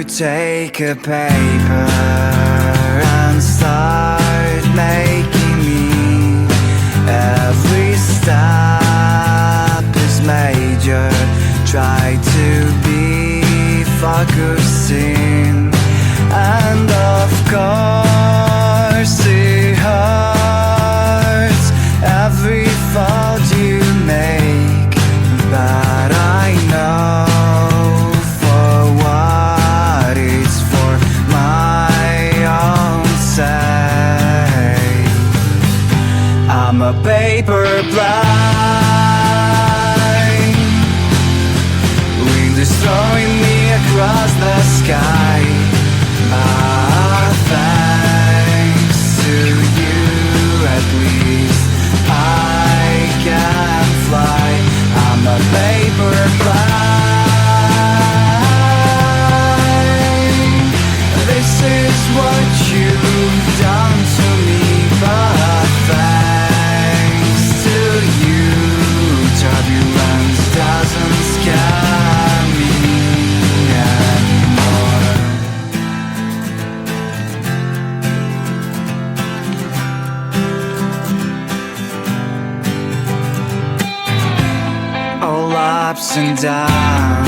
you take a paper and start making me. Every step is major. Try to be focusing, and of course it hurts every fault you make, but I know for what it's for my own sake. I'm a paper plane, wind is throwing me across the sky. But thanks to you, at least I can fly. I'm a paper plane. This is what you've done to me, but thanks to you, turbulence doesn't scare me anymore. All ups and downs